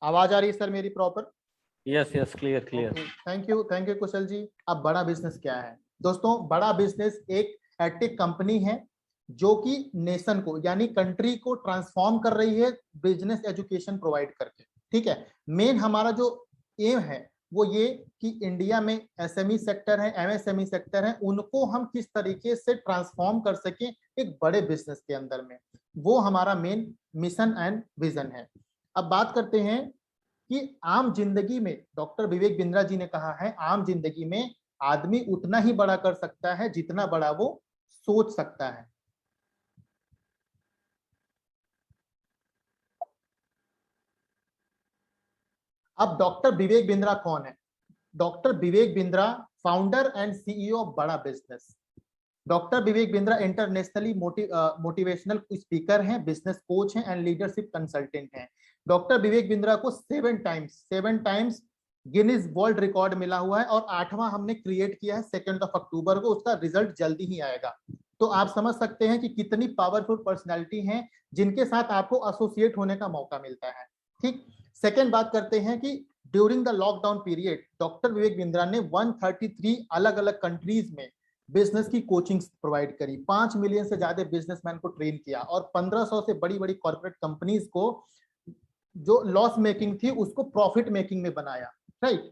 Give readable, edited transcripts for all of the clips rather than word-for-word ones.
आवाज आ रही है सर मेरी proper? Yes yes, clear clear. Thank you Kushal ji. अब बड़ा बिजनेस क्या है दोस्तों? बड़ा बिजनेस एक एडटेक कंपनी है जो कि नेशन को यानी कंट्री को ट्रांसफॉर्म कर रही है बिजनेस एजुकेशन प्रोवाइड करके। ठीक है, मेन हमारा जो एम है वो ये कि इंडिया में एसएमई सेक्टर है, एमएसएमई सेक्टर है, उनको हम किस तरीके से ट्रांसफॉर्म कर सकें एक बड़े बिजनेस के अंदर में, वो हमारा मेन मिशन एंड विजन है। अब बात करते हैं कि आम जिंदगी में डॉक्टर विवेक बिंद्रा जी ने कहा है, आम जिंदगी में आदमी उतना ही बड़ा कर सकता है जितना बड़ा वो सोच सकता है। अब डॉक्टर विवेक बिंद्रा कौन है? Doctor Vivek Bindra founder and CEO of बड़ा business. Doctor Vivek Bindra internationally motivational speaker हैं, बिजनेस कोच हैं एंड लीडरशिप कंसल्टेंट हैं। डॉक्टर विवेक बिंद्रा को 7 टाइम्स गिनीज वर्ल्ड रिकॉर्ड मिला हुआ है और 8वां हमने क्रिएट किया है 2 अक्टूबर को। उसका रिजल्ट जल्दी ही आएगा। तो आप समझ सकते हैं कि कितनी पावरफुल पर्सनैलिटी हैं जिनके साथ आपको एसोसिएट होने का मौका मिलता है। ठीक, सेकेंड बात करते हैं कि during the lockdown period doctor Vivek Bindra ने 133 अलग अलग कंट्रीज में बिजनेस की कोचिंग प्रोवाइड करी, 5 मिलियन से ज्यादा बिजनेसमैन को ट्रेन किया और 1500 से बड़ी बड़ी कॉर्पोरेट कंपनीज को जो लॉस मेकिंग थी उसको प्रॉफिट मेकिंग में बनाया। राइट,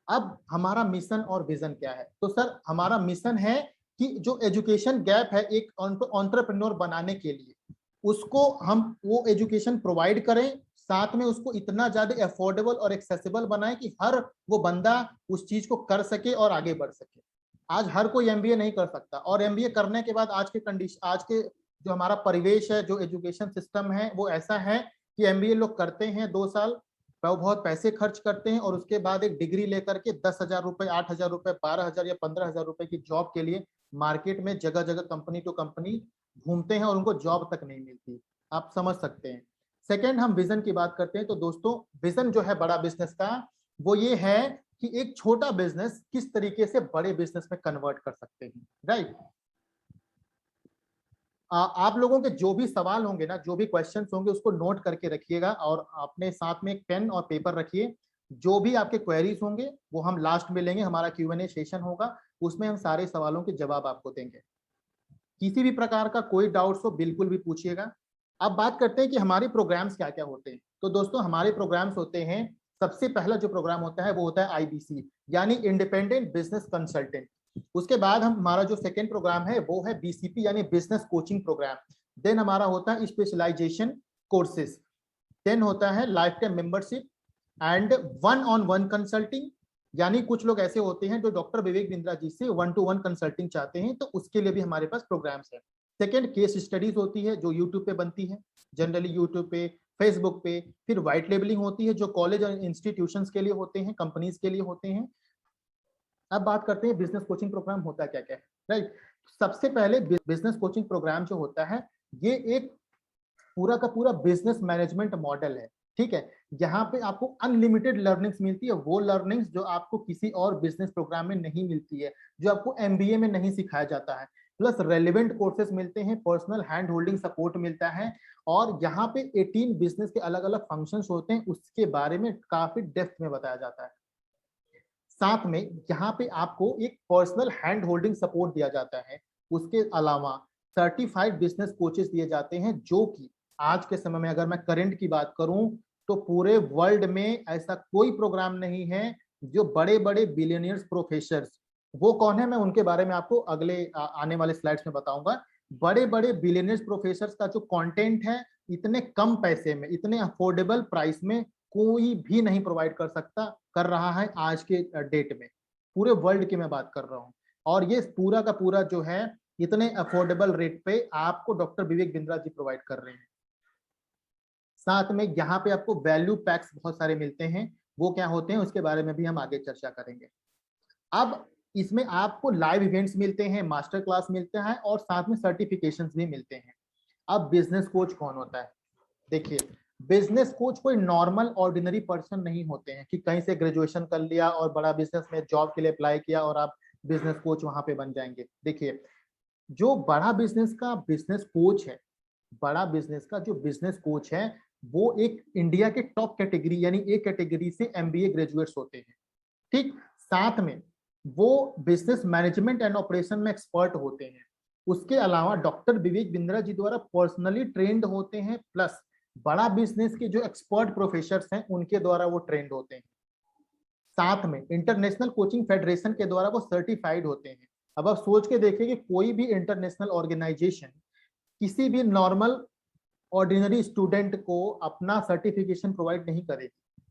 अब हमारा मिशन और विजन क्या है? तो सर हमारा मिशन है कि जो एजुकेशन गैप है एक एंटरप्रेन्योर बनाने के लिए, उसको हम वो एजुकेशन प्रोवाइड करें, साथ में उसको इतना ज्यादा अफोर्डेबल और एक्सेसिबल बनाए कि हर वो बंदा उस चीज को कर सके और आगे बढ़ सके। आज हर कोई एमबीए नहीं कर सकता और एमबीए करने के बाद आज के जो हमारा परिवेश है, जो एजुकेशन सिस्टम है वो ऐसा है कि एमबीए लोग करते हैं 2 साल, बहुत पैसे खर्च करते हैं और उसके बाद एक डिग्री लेकर के 10,000 रुपए, 8,000 रुपए, 12,000 या 15,000 रुपए की जॉब के लिए मार्केट में जगह जगह कंपनी टू कंपनी घूमते हैं और उनको जॉब तक नहीं मिलती। आप समझ सकते हैं। सेकेंड, हम विजन की बात करते हैं तो दोस्तों विजन जो है बड़ा बिजनेस का वो ये है कि एक छोटा बिजनेस किस तरीके से बड़े बिजनेस में कन्वर्ट कर सकते हैं। राइट, आप लोगों के जो भी सवाल होंगे ना, जो भी क्वेश्चंस होंगे उसको नोट करके रखिएगा और अपने साथ में एक पेन और पेपर रखिए। जो भी आपके क्वेरीज होंगे वो हम लास्ट में लेंगे, हमारा Q&A सेशन होगा, उसमें हम सारे सवालों के जवाब आपको देंगे। किसी भी प्रकार का कोई डाउट्स हो बिल्कुल भी पूछिएगा। अब बात करते हैं कि हमारे प्रोग्राम्स क्या क्या होते हैं। तो दोस्तों हमारे प्रोग्राम्स होते हैं, सबसे पहला जो प्रोग्राम होता है वो होता है IBC यानी इंडिपेंडेंट बिजनेस कंसल्टेंट। उसके बाद हमारा जो सेकेंड प्रोग्राम है वो है BCP यानी बिजनेस कोचिंग प्रोग्राम। देन हमारा होता है स्पेशलाइजेशन कोर्सेज। देन होता है life time membership and 1-on-1 consulting, यानी कुछ लोग ऐसे होते हैं जो डॉक्टर विवेक बिंद्रा जी से 1-to-1 कंसल्टिंग चाहते हैं, तो उसके लिए भी हमारे पास प्रोग्राम्स है। सेकेंड, केस स्टडीज होती है जो यूट्यूब पे बनती है, जनरली यूट्यूब पे, फेसबुक पे। फिर व्हाइट लेबलिंग होती है जो कॉलेज और इंस्टीट्यूशंस के लिए होते हैं, कंपनीज के लिए होते हैं। अब बात करते हैं बिजनेस कोचिंग प्रोग्राम होता क्या क्या है। राइट, सबसे पहले बिजनेस कोचिंग प्रोग्राम जो होता है ये एक पूरा का पूरा बिजनेस मैनेजमेंट मॉडल है। ठीक है, यहाँ पे आपको अनलिमिटेड लर्निंग्स मिलती है, वो लर्निंग्स जो आपको किसी और बिजनेस प्रोग्राम में नहीं मिलती है, जो आपको MBA में नहीं सिखाया जाता है। प्लस रेलिवेंट कोर्सेज मिलते हैं, पर्सनल हैंड होल्डिंग सपोर्ट मिलता है और यहाँ पे 18 बिजनेस के अलग अलग फंक्शंस होते हैं, उसके बारे में काफी डेप्थ में बताया जाता है। साथ में यहाँ पे आपको एक पर्सनल हैंड होल्डिंग सपोर्ट दिया जाता है। उसके अलावा सर्टिफाइड बिजनेस कोचेस दिए जाते हैं, जो कि आज के समय में अगर मैं करंट की बात करूं तो पूरे वर्ल्ड में ऐसा कोई प्रोग्राम नहीं है जो बड़े बड़े बिलियनियर्स प्रोफेसर्स, वो कौन है मैं उनके बारे में आपको अगले आने वाले स्लाइड्स में बताऊंगा। बड़े बड़े बिलियनियर्स प्रोफेसर्स का जो कंटेंट है इतने कम पैसे में, इतने अफोर्डेबल प्राइस में कोई भी नहीं प्रोवाइड कर रहा है आज के डेट में। पूरे वर्ल्ड की मैं बात कर रहा हूँ और ये पूरा का पूरा जो है इतने अफोर्डेबल रेट पे आपको डॉक्टर विवेक बिंद्रा जी प्रोवाइड कर रहे हैं। साथ में यहाँ पे आपको वैल्यू पैक्स बहुत सारे मिलते हैं, वो क्या होते हैं उसके बारे में भी हम आगे चर्चा करेंगे। अब इसमें आपको लाइव इवेंट्स मिलते हैं, मास्टर क्लास मिलते हैं और साथ में सर्टिफिकेशंस भी मिलते हैं। अब बिजनेस कोच कौन होता है? देखिए, बिजनेस कोच कोई नॉर्मल ऑर्डिनरी पर्सन नहीं होते हैं कि कहीं से ग्रेजुएशन कर लिया और बड़ा बिजनेस में जॉब के लिए अप्लाई किया और आप बिजनेस कोच वहां पे बन जाएंगे। देखिए, जो बड़ा बिजनेस का बिजनेस कोच है, बड़ा बिजनेस का जो बिजनेस कोच है वो एक इंडिया के टॉप कैटेगरी यानी ए कैटेगरी से एमबीए ग्रेजुएट्स होते हैं। ठीक, साथ में वो बिजनेस मैनेजमेंट एंड ऑपरेशन में एक्सपर्ट होते हैं। उसके अलावा डॉक्टर विवेक बिंद्रा जी द्वारा पर्सनली ट्रेंड होते हैं, प्लस बड़ा बिजनेस के जो एक्सपर्ट प्रोफेसर्स हैं उनके द्वारा वो ट्रेंड होते हैं। साथ में इंटरनेशनल कोचिंग फेडरेशन के द्वारा वो सर्टिफाइड होते हैं। अब आप सोच के देखिए कि कोई भी इंटरनेशनल ऑर्गेनाइजेशन किसी भी नॉर्मल ऑर्डिनरी स्टूडेंट को अपना सर्टिफिकेशन प्रोवाइड नहीं करेगी,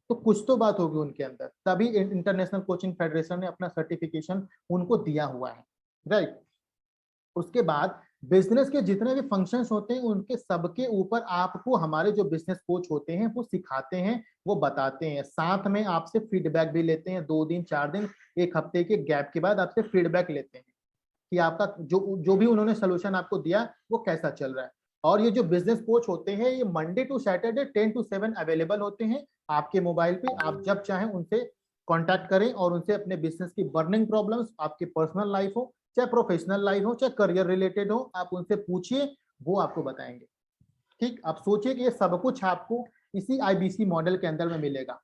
तो कुछ तो बात होगी उनके अंदर, तभी इंटरनेशनल कोचिंग फेडरेशन ने अपना सर्टिफिकेशन उनको दिया हुआ है, राइट। उसके बाद बिजनेस के जितने भी फंक्शंस होते हैं उनके सबके ऊपर आपको हमारे जो बिजनेस कोच होते हैं वो सिखाते हैं, वो बताते हैं, साथ में आपसे फीडबैक भी लेते हैं। 2 दिन 4 दिन 1 हफ्ते के गैप के बाद आपसे फीडबैक लेते हैं कि आपका जो भी उन्होंने सोल्यूशन आपको दिया वो कैसा चल रहा है। और ये जो बिजनेस कोच होते हैं ये Monday to Saturday 10 to 7 available होते हैं आपके मोबाइल पे। आप जब चाहें उनसे कांटेक्ट करें और उनसे अपने बिजनेस की बर्निंग प्रॉब्लम्स, आपकी पर्सनल लाइफ हो चाहे प्रोफेशनल लाइफ हो चाहे करियर रिलेटेड हो, आप उनसे पूछिए, वो आपको बताएंगे। ठीक, आप सोचिए कि ये सब कुछ आपको इसी आईबीसी मॉडल के अंदर में मिलेगा।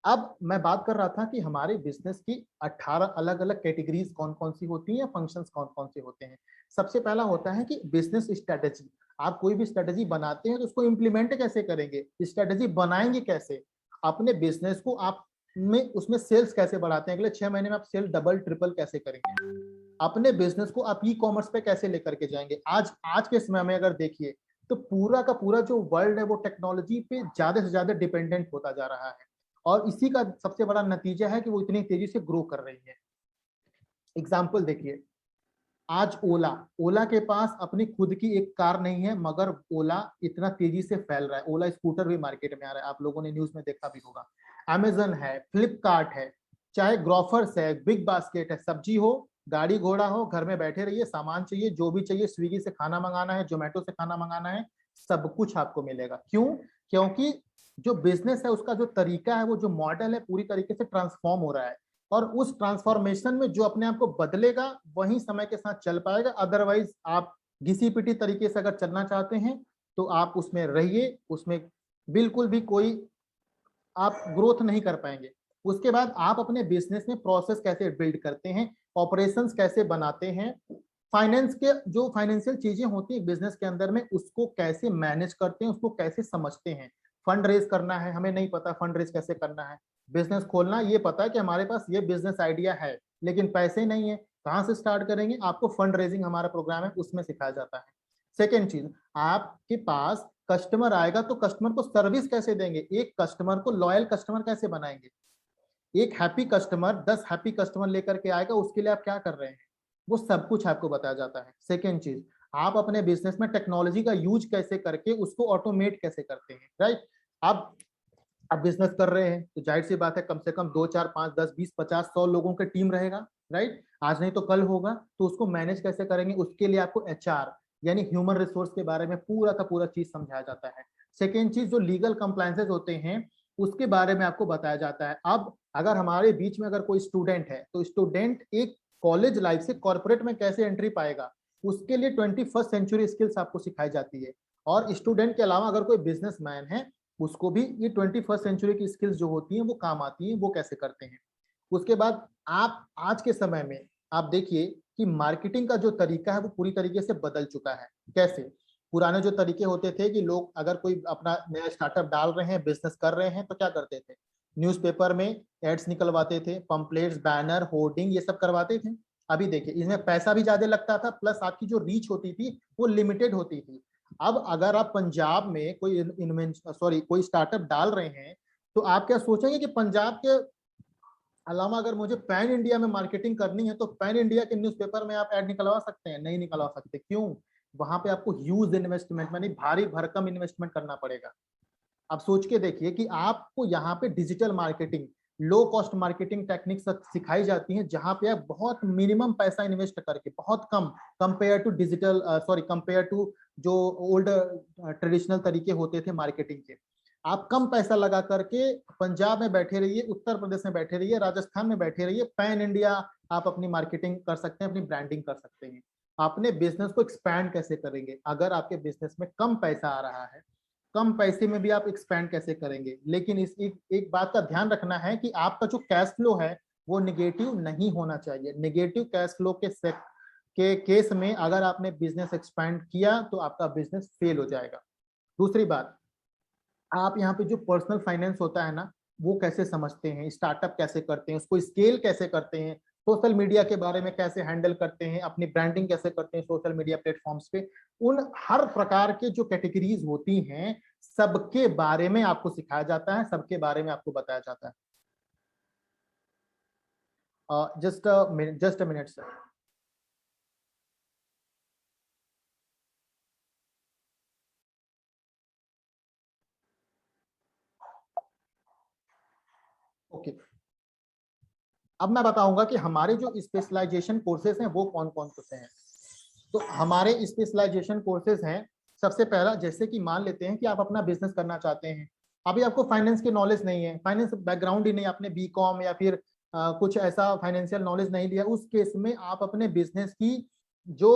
अब मैं बात कर रहा था कि हमारे बिजनेस की 18 अलग अलग कैटेगरीज कौन कौन सी होती हैं, फंक्शंस कौन कौन से होते हैं। सबसे पहला होता है कि बिजनेस स्ट्रेटेजी। आप कोई भी स्ट्रेटेजी बनाते हैं तो उसको इम्प्लीमेंट कैसे करेंगे, स्ट्रेटेजी बनाएंगे कैसे, अपने बिजनेस को आप में उसमें सेल्स कैसे बढ़ाते हैं, अगले 6 महीने में आप सेल डबल ट्रिपल कैसे करेंगे, अपने बिजनेस को आप ई कॉमर्स पे कैसे लेकर के जाएंगे। आज के समय में अगर देखिए तो पूरा का पूरा जो वर्ल्ड है वो टेक्नोलॉजी पे ज्यादा से ज्यादा डिपेंडेंट होता जा रहा है, और इसी का सबसे बड़ा नतीजा है कि वो इतनी तेजी से ग्रो कर रही है। एग्जाम्पल देखिए, आज ओला ओला के पास अपनी खुद की एक कार नहीं है, मगर ओला इतना तेजी से फैल रहा है। ओला स्कूटर भी मार्केट में आ रहा है, आप लोगों ने न्यूज में देखा भी होगा। अमेजन है, फ्लिपकार्ट है, चाहे ग्रोफर्स है, बिग बास्केट है, सब्जी हो गाड़ी घोड़ा हो, घर में बैठे रहिए, सामान चाहिए जो भी चाहिए, स्विगी से खाना मंगाना है, जोमेटो से खाना मंगाना है, सब कुछ आपको मिलेगा। क्यों? क्योंकि जो बिजनेस है उसका जो तरीका है, वो जो मॉडल है पूरी तरीके से ट्रांसफॉर्म हो रहा है, और उस ट्रांसफॉर्मेशन में जो अपने आप को बदलेगा वही समय के साथ चल पाएगा। अदरवाइज आप घिसी पिटी तरीके से अगर चलना चाहते हैं तो आप उसमें रहिए, उसमें बिल्कुल भी कोई आप ग्रोथ नहीं कर पाएंगे। उसके बाद आप अपने बिजनेस में प्रोसेस कैसे बिल्ड करते हैं, ऑपरेशंस कैसे बनाते हैं, फाइनेंस के जो फाइनेंशियल चीजें होती है बिजनेस के अंदर में उसको कैसे मैनेज करते हैं, उसको कैसे समझते हैं। फंड रेज करना है, हमें नहीं पता फंड रेज कैसे करना है। बिजनेस खोलना, ये पता है कि हमारे पास ये बिजनेस आइडिया है लेकिन पैसे नहीं है, कहाँ से स्टार्ट करेंगे, आपको फंड रेजिंग हमारा प्रोग्राम है उसमें सिखाया जाता है। सेकेंड चीज, आपके पास कस्टमर आएगा तो कस्टमर को सर्विस कैसे देंगे, एक कस्टमर को लॉयल कस्टमर कैसे बनाएंगे, एक हैप्पी कस्टमर 10 हैप्पी कस्टमर लेकर के आएगा, उसके लिए आप क्या कर रहे हैं, वो सब कुछ आपको बताया जाता है। सेकेंड चीज, आप अपने बिजनेस में टेक्नोलॉजी का यूज कैसे करके उसको ऑटोमेट कैसे करते हैं, राइट। आप बिजनेस कर रहे हैं तो जाहिर सी बात है कम से कम 2 4 5 10 20 50 100 लोगों की टीम रहेगा, राइट। आज नहीं तो कल होगा, तो उसको मैनेज कैसे करेंगे, उसके लिए आपको एचआर यानी ह्यूमन रिसोर्स के बारे में पूरा का पूरा चीज समझाया जाता है। सेकेंड चीज, जो लीगल कंप्लायंसेस होते हैं उसके बारे में आपको बताया जाता है। अब अगर हमारे बीच में अगर कोई स्टूडेंट है तो स्टूडेंट एक कॉलेज लाइफ से कॉर्पोरेट में कैसे एंट्री पाएगा, उसके लिए 21st सेंचुरी स्किल्स आपको सिखाई जाती है। और स्टूडेंट के अलावा अगर कोई बिजनेसमैन है उसको भी ये 21st सेंचुरी की स्किल्स जो होती हैं वो काम आती हैं, वो कैसे करते हैं। उसके बाद आप आज के समय में आप देखिए कि मार्केटिंग का जो तरीका है वो पूरी तरीके से बदल चुका है। कैसे? पुराने जो तरीके होते थे कि लोग अगर कोई अपना नया स्टार्टअप डाल रहे हैं, बिजनेस कर रहे हैं, तो क्या करते थे, न्यूज़पेपर में एड्स निकलवाते थे, पंपलेट्स, बैनर, होर्डिंग ये सब करवाते थे। अभी देखिए इसमें पैसा भी ज्यादा लगता था, प्लस आपकी जो रीच होती थी वो लिमिटेड होती थी। अब अगर आप पंजाब में कोई स्टार्टअप डाल रहे हैं तो आप क्या सोचेंगे कि पंजाब के अलावा अगर मुझे पैन इंडिया में मार्केटिंग करनी है तो पैन इंडिया के न्यूज़पेपर में आप ऐड निकलवा सकते हैं? नहीं निकलवा सकते। क्यों? वहां पे आपको ह्यूज इन्वेस्टमेंट यानी भारी भरकम इन्वेस्टमेंट करना पड़ेगा। आप सोच के देखिए कि आपको यहाँ पे digital marketing, low cost marketing techniques सिखाई जाती हैं जहां पे आप बहुत मिनिमम पैसा इन्वेस्ट करके, बहुत कम कंपेयर टू कंपेयर टू जो ओल्ड ट्रेडिशनल तरीके होते थे मार्केटिंग के, आप कम पैसा लगा करके पंजाब में बैठे रहिए, उत्तर प्रदेश में बैठे रहिए, राजस्थान में बैठे रहिए, पैन इंडिया आप अपनी मार्केटिंग कर सकते हैं, अपनी ब्रांडिंग कर सकते हैं। अपने बिजनेस को एक्सपैंड कैसे करेंगे, अगर आपके बिजनेस में कम पैसा आ रहा है कम पैसे में भी आप एक्सपेंड कैसे करेंगे। लेकिन इस एक बात का ध्यान रखना है कि आपका जो कैश फ्लो है वो निगेटिव नहीं होना चाहिए। निगेटिव कैश फ्लो के केस में अगर आपने बिजनेस एक्सपेंड किया तो आपका बिजनेस फेल हो जाएगा। दूसरी बात, आप यहाँ पे जो पर्सनल फाइनेंस होता है ना, वो कैसे समझते हैं, स्टार्टअप कैसे करते हैं, उसको स्केल कैसे करते हैं, सोशल मीडिया के बारे में कैसे हैंडल करते हैं, अपनी ब्रांडिंग कैसे करते हैं सोशल मीडिया प्लेटफॉर्म्स पे, उन हर प्रकार के जो कैटेगरीज होती हैं सबके बारे में आपको सिखाया जाता है, सबके बारे में आपको बताया जाता है। Just a minute sir. Okay, अब मैं बताऊंगा कि हमारे जो स्पेशलाइजेशन कोर्सेज हैं वो कौन कौन से हैं। तो हमारे स्पेशलाइजेशन कोर्सेज हैं, सबसे पहला, जैसे कि मान लेते हैं कि आप अपना बिजनेस करना चाहते हैं, अभी आपको फाइनेंस की नॉलेज नहीं है, फाइनेंस बैकग्राउंड ही नहीं, आपने बीकॉम या फिर कुछ ऐसा फाइनेंशियल नॉलेज नहीं लिया, उस केस में आप अपने बिजनेस की जो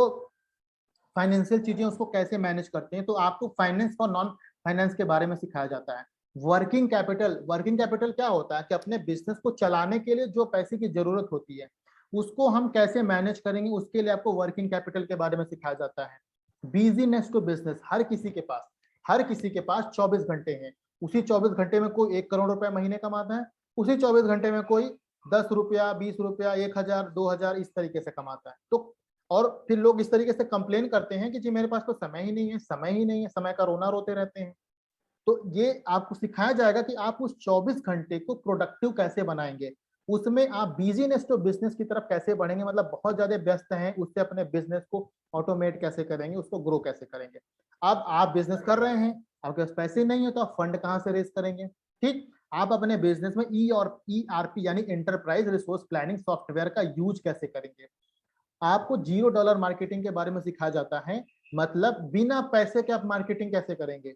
फाइनेंशियल चीजें उसको कैसे मैनेज करते हैं, तो आपको फाइनेंस और नॉन फाइनेंस के बारे में सिखाया जाता है। वर्किंग कैपिटल, वर्किंग कैपिटल क्या होता है कि अपने बिजनेस को चलाने के लिए जो पैसे की जरूरत होती है उसको हम कैसे मैनेज करेंगे, उसके लिए आपको वर्किंग कैपिटल के बारे में सिखाया जाता है। बिजीनेस टू बिजनेस, हर किसी के पास 24 घंटे हैं, उसी 24 घंटे में कोई 1 करोड़ रुपए महीने कमाता है, उसी 24 घंटे में कोई 10 रुपया, 20 रुपया, 1,000, 2,000 इस तरीके से कमाता है। तो और फिर लोग इस तरीके से कंप्लेन करते हैं कि जी मेरे पास तो समय ही नहीं है, समय ही नहीं है, समय का रोना रोते रहते हैं। तो ये आपको सिखाया जाएगा कि आप उस 24 घंटे को प्रोडक्टिव कैसे बनाएंगे, उसमें आप बिजीनेस टू बिजनेस की तरफ कैसे बढ़ेंगे, मतलब बहुत ज्यादा व्यस्त हैं उससे अपने बिजनेस को ऑटोमेट कैसे करेंगे, उसको ग्रो कैसे करेंगे। अब आप बिजनेस कर रहे हैं, आपके पास पैसे नहीं है तो आप फंड कहां से रेज करेंगे। ठीक, आप अपने बिजनेस में ERP यानी एंटरप्राइज रिसोर्स प्लानिंग सॉफ्टवेयर का यूज कैसे करेंगे। आपको $0 मार्केटिंग के बारे में सिखाया जाता है, मतलब बिना पैसे के आप मार्केटिंग कैसे करेंगे।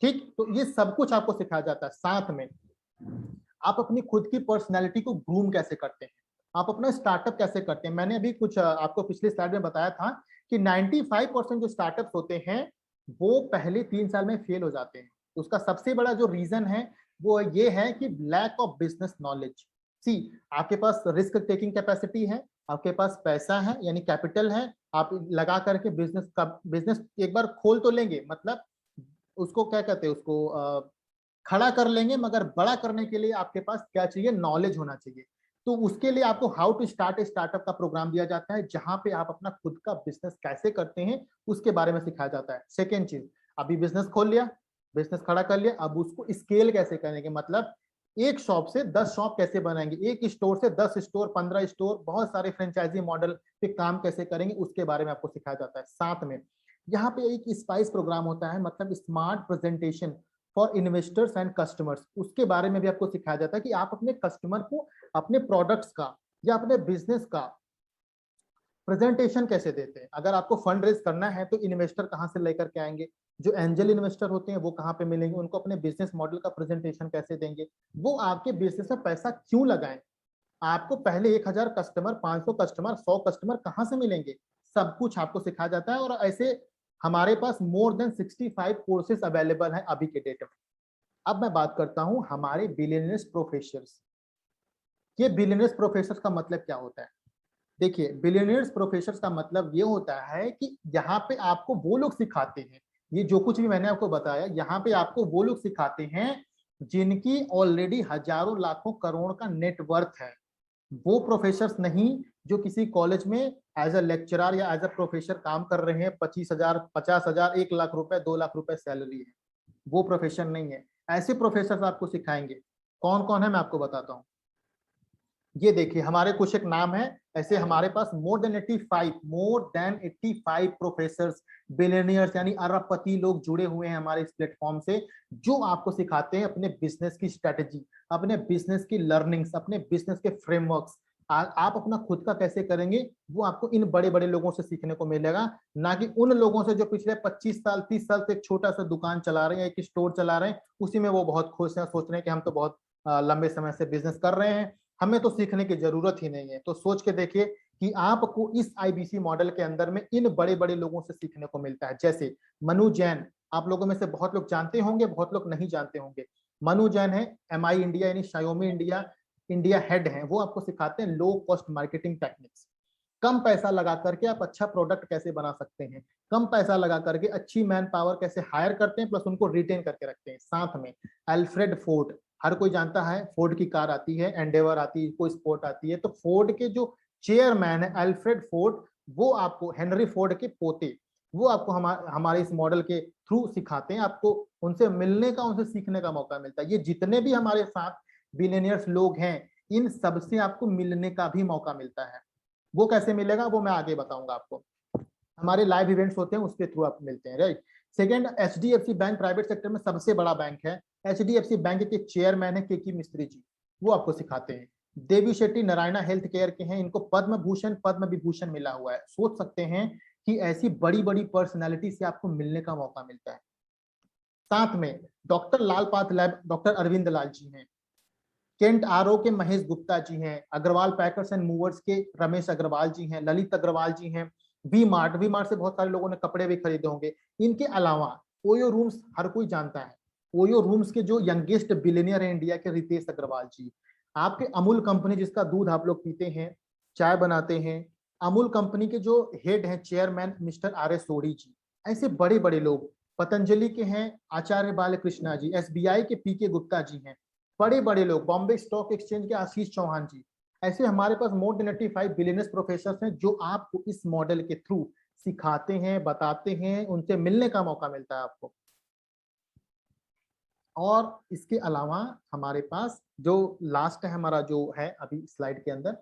ठीक, तो ये सब कुछ आपको सिखाया जाता है। साथ में आप अपनी खुद की पर्सनैलिटी को ग्रूम कैसे करते हैं, आप अपना स्टार्टअप कैसे करते हैं। मैंने अभी कुछ आपको पिछले स्लाइड में बताया था कि 95% जो स्टार्टअप होते हैं वो पहले 3 साल में फेल हो जाते हैं। उसका सबसे बड़ा जो रीजन है वो ये है कि लैक ऑफ बिजनेस नॉलेज। सी, आपके पास रिस्क टेकिंग कैपेसिटी है, आपके पास पैसा है यानी कैपिटल है, आप लगा करके बिजनेस एक बार खोल तो लेंगे, मतलब उसको क्या कहते हैं, उसको खड़ा कर लेंगे, मगर बड़ा करने के लिए आपके पास क्या चाहिए, नॉलेज होना चाहिए। तो उसके लिए आपको how to start a startup का प्रोग्राम दिया जाता है, जहां पे आप अपना खुद का बिजनेस कैसे करते हैं उसके बारे में सिखाया जाता है। सेकेंड चीज, अभी बिजनेस खोल लिया, बिजनेस खड़ा कर लिया, अब उसको स्केल कैसे करेंगे, मतलब एक शॉप से 10 शॉप कैसे बनाएंगे, एक स्टोर से 10 स्टोर, 15 स्टोर, बहुत सारे फ्रेंचाइजी मॉडल पे काम कैसे करेंगे, उसके बारे में आपको सिखाया जाता है। साथ में यहाँ पे एक स्पाइस प्रोग्राम होता है, मतलब smart presentation for investors and customers, उसके बारे में भी आपको सिखाया जाता है कि आप अपने कस्टमर को अपने प्रोडक्ट्स का या अपने बिजनेस का प्रेजेंटेशन कैसे देते हैं। अगर आपको फंड रेज करना है तो इन्वेस्टर कहां से लेकर के आएंगे, जो एंजल इन्वेस्टर होते हैं वो कहां पे मिलेंगे, उनको अपने बिजनेस मॉडल का प्रेजेंटेशन कैसे देंगे, वो आपके बिजनेस में पैसा क्यों लगाएं, आपको पहले 1,000 कस्टमर, 500 कस्टमर, 100 कस्टमर कहां से मिलेंगे, सब कुछ आपको सिखाया जाता है। और ऐसे हमारे पास मोर देन 65 कोर्सेज अवेलेबल हैं अभी के डेट में। अब मैं बात करता हूं हमारे बिलियनियर्स प्रोफेसर्स। ये बिलियनियर्स प्रोफेसर्स का मतलब क्या होता है। देखिए, बिलियनियर्स प्रोफेसर्स का मतलब ये होता है कि यहाँ पे आपको वो लोग सिखाते हैं, ये जो कुछ भी मैंने आपको बताया यहाँ पे आपको वो लोग सिखाते हैं जिनकी ऑलरेडी हजारों लाखों करोड़ का नेटवर्थ है। वो प्रोफेसर्स नहीं जो किसी कॉलेज में एज अ लेक्चरर या एज अ प्रोफेसर काम कर रहे हैं, 25,000, 50,000, 1 लाख रुपए, 2 लाख रुपए सैलरी है, वो प्रोफेशन नहीं है। ऐसे प्रोफेसर आपको सिखाएंगे। कौन कौन है मैं आपको बताता हूँ। ये देखिए हमारे कुछ एक नाम है, ऐसे हमारे पास मोर देन 85 प्रोफेसर्स, बिलियनियर्स यानी अरबपति लोग जुड़े हुए हैं हमारे इस प्लेटफॉर्म से, जो आपको सिखाते हैं अपने बिजनेस की स्ट्रेटेजी, अपने बिजनेस की लर्निंग्स, अपने बिजनेस के फ्रेमवर्क्स। आप अपना खुद का कैसे करेंगे वो आपको इन बड़े बड़े लोगों से सीखने को मिलेगा, ना कि उन लोगों से जो पिछले 25 साल 30 साल से एक छोटा सा दुकान चला रहे हैं, एक स्टोर चला रहे हैं, उसी में वो बहुत खुश हैं, सोच रहे हैं कि हम तो बहुत लंबे समय से बिजनेस कर रहे हैं, हमें तो सीखने की जरूरत ही नहीं है। तो सोच के देखिए कि आपको इस IBC मॉडल के अंदर में इन बड़े बड़े लोगों से सीखने को मिलता है, जैसे मनु जैन, आप लोगों में से बहुत लोग जानते होंगे, बहुत लोग नहीं जानते होंगे। मनु जैन है, MI इंडिया यानी Xiaomi इंडिया इंडिया हेड हैं, वो आपको सिखाते हैं लो कॉस्ट मार्केटिंग टेक्निक्स। कम पैसा लगा करके आप अच्छा प्रोडक्ट कैसे बना सकते हैं, कम पैसा लगा करके अच्छी मैन पावर कैसे हायर करते हैं, प्लस उनको रिटेन करके रखते हैं। साथ में अल्फ्रेड फोर्ड, हर कोई जानता है, फोर्ड की कार आती है, एंडेवर आती है, कोई स्पोर्ट आती है, तो फोर्ड के जो चेयरमैन है अल्फ्रेड फोर्ड, वो आपको हेनरी फोर्ड के पोते, वो आपको हमारे इस मॉडल के थ्रू सिखाते हैं। आपको उनसे मिलने का, उनसे सीखने का मौका मिलता है। ये जितने भी हमारे साथ बिलियनियर्स लोग हैं, इन सबसे आपको मिलने का भी मौका मिलता है। वो कैसे मिलेगा वो मैं आगे बताऊंगा आपको। हमारे लाइव इवेंट्स होते हैं, उसके थ्रू आप मिलते हैं, right. Second, HDFC bank private sector में सबसे बड़ा बैंक है। HDFC बैंक के चेयरमैन है KK मिस्त्री जी, वो आपको सिखाते हैं। देवी शेट्टी नारायणा हेल्थ केयर के हैं, इनको पद्म भूषण पद्म विभूषण मिला हुआ है। सोच सकते हैं कि ऐसी बड़ी बड़ी पर्सनैलिटी से आपको मिलने का मौका मिलता है। साथ में डॉक्टर लाल पाथ डॉक्टर अरविंद लाल जी हैं, केंट RO के महेश गुप्ता जी हैं, अग्रवाल पैकर्स एंड मूवर्स के रमेश अग्रवाल जी हैं, ललित अग्रवाल जी हैं। वी मार्ट से बहुत सारे लोगों ने कपड़े भी खरीदे होंगे। इनके अलावा ओयो रूम्स हर कोई जानता है, ओयो रूम्स के जो यंगेस्ट बिलियनियर है इंडिया के, रितेश अग्रवाल जी। आपके अमूल कंपनी जिसका दूध आप लोग पीते हैं, चाय बनाते हैं, अमूल कंपनी के जो हेड हैं चेयरमैन मिस्टर RS सोडी जी। ऐसे बड़े बड़े लोग, पतंजलि के हैं आचार्य बालकृष्णा जी, SBI के PK गुप्ता जी हैं, बड़े बड़े लोग, बॉम्बे स्टॉक एक्सचेंज के आशीष चौहान जी। ऐसे हमारे पास मोर देन 85 बिलियनर्स प्रोफेसर हैं जो आपको इस मॉडल के थ्रू सिखाते हैं, बताते हैं, उनसे मिलने का मौका मिलता है आपको। और इसके अलावा हमारे पास जो लास्ट है हमारा जो है अभी स्लाइड के अंदर,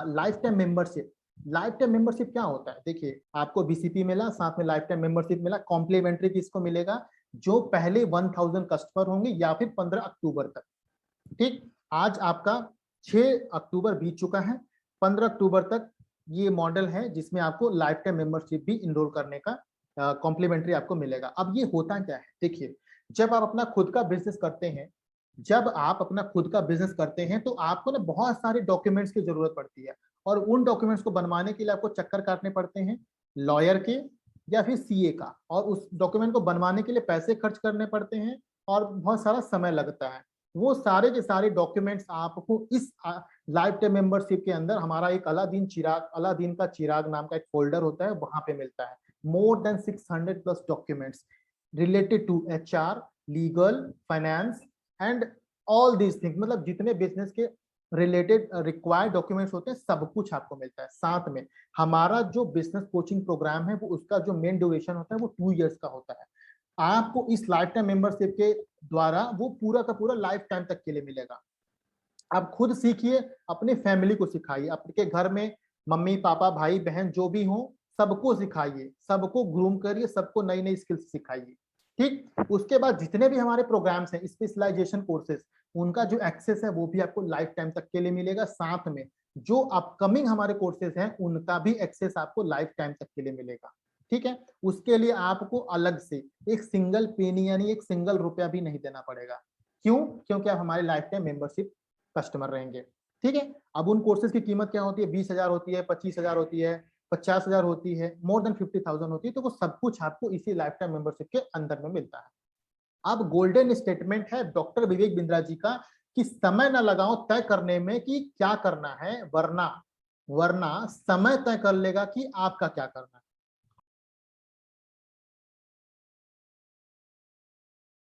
life time membership. Life time membership क्या होता है, देखिए आपको BCP मिला, साथ में लाइफ टाइम मेंबरशिप मिला। कॉम्प्लीमेंट्री किसको मिलेगा, जो पहले 1000 कस्टमर होंगे या फिर 15 अक्टूबर तक। ठीक, आज आपका 6 अक्टूबर बीत चुका है, 15 अक्टूबर तक ये मॉडल है जिसमें आपको लाइफ टाइम मेंबरशिप भी इनरोल करने का कॉम्प्लीमेंट्री आपको मिलेगा। अब ये होता क्या है, देखिए जब आप अपना खुद का बिजनेस करते हैं, जब आप अपना खुद का बिजनेस करते हैं तो आपको ना बहुत सारे डॉक्यूमेंट्स की जरूरत पड़ती है, और उन डॉक्यूमेंट्स को बनवाने के लिए आपको चक्कर काटने पड़ते हैं लॉयर के या फिर CA का, और उस डॉक्यूमेंट को बनवाने के लिए पैसे खर्च करने पड़ते हैं और बहुत सारा समय लगता है। वो सारे के सारे डॉक्यूमेंट्स आपको इस लाइफ टाइम मेंबरशिप के अंदर, हमारा एक अलादीन का चिराग नाम का एक फोल्डर होता है, वहां पे मिलता है। More than 600 plus documents related to HR, legal, finance and all these things, मतलब जितने बिजनेस के रिलेटेड रिक्वायर्ड डॉक्यूमेंट्स होते हैं सब कुछ आपको मिलता है। साथ में हमारा जो बिजनेस कोचिंग प्रोग्राम है वो, उसका जो मेन ड्यूरेशन होता है वो 2 इयर्स का होता है। आपको इस लाइफ टाइम मेंबरशिप के द्वारा वो पूरा का पूरा लाइफ टाइम तक के लिए मिलेगा। आप खुद सीखिए, अपनी फैमिली को सिखाइए, आपके घर में मम्मी पापा भाई बहन जो भी हो सबको सिखाइए, सबको ग्रूम करिए, सबको नई नई स्किल्स सिखाइए। ठीक, उसके बाद जितने भी हमारे प्रोग्राम्स हैं स्पेशलाइजेशन कोर्सेज, उनका जो एक्सेस है वो भी आपको लाइफ टाइम तक के लिए मिलेगा। साथ में जो अपकमिंग हमारे कोर्सेज हैं उनका भी एक्सेस आपको लाइफ टाइम तक के लिए मिलेगा। ठीक है, उसके लिए आपको अलग से एक सिंगल पेनी यानी एक सिंगल रुपया भी नहीं देना पड़ेगा। क्यों, क्योंकि आप हमारे लाइफ टाइम मेंबरशिप कस्टमर रहेंगे। ठीक है, अब उन कोर्सेज की कीमत क्या होती है, 20,000 होती है, 25,000 होती है, 50,000 होती है, मोर देन 50,000 होती है, तो वो सब कुछ आपको इसी लाइफ टाइम मेंबरशिप के अंदर में मिलता है। अब गोल्डन स्टेटमेंट है डॉक्टर विवेक बिंद्रा जी का कि समय न लगाओ तय करने में कि क्या करना है, वरना समय तय कर लेगा कि आपका क्या करना है।